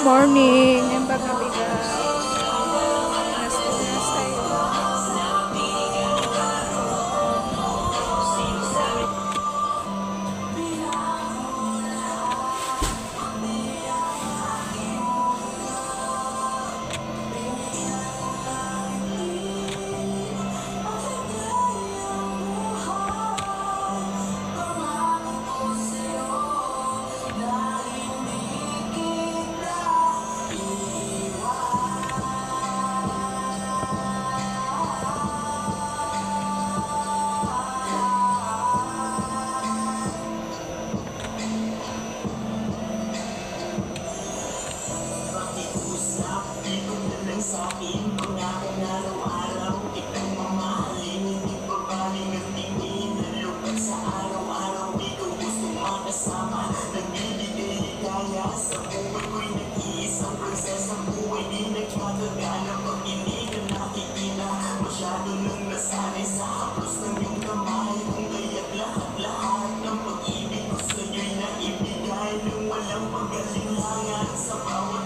Morning, yung pagkabiga. Pinas tayo. Sa'kin, pangako na araw-araw kitang mamahalin. Hindi babaling ang tingin, nalugod sa araw-araw. Di ko gusto makasama, nagbibigay ligaya. Sa buhay ko'y nag-iisang prinsesang buhay. Di nagpagagana pag hindi ka nakikita. Masyado nang nasanay sa haplos ng iyong kamay. Kung kaya't lahat-lahat ng pag-ibig ko sa'yo'y naibigay. Nang walang pag-alinlangan sa bawat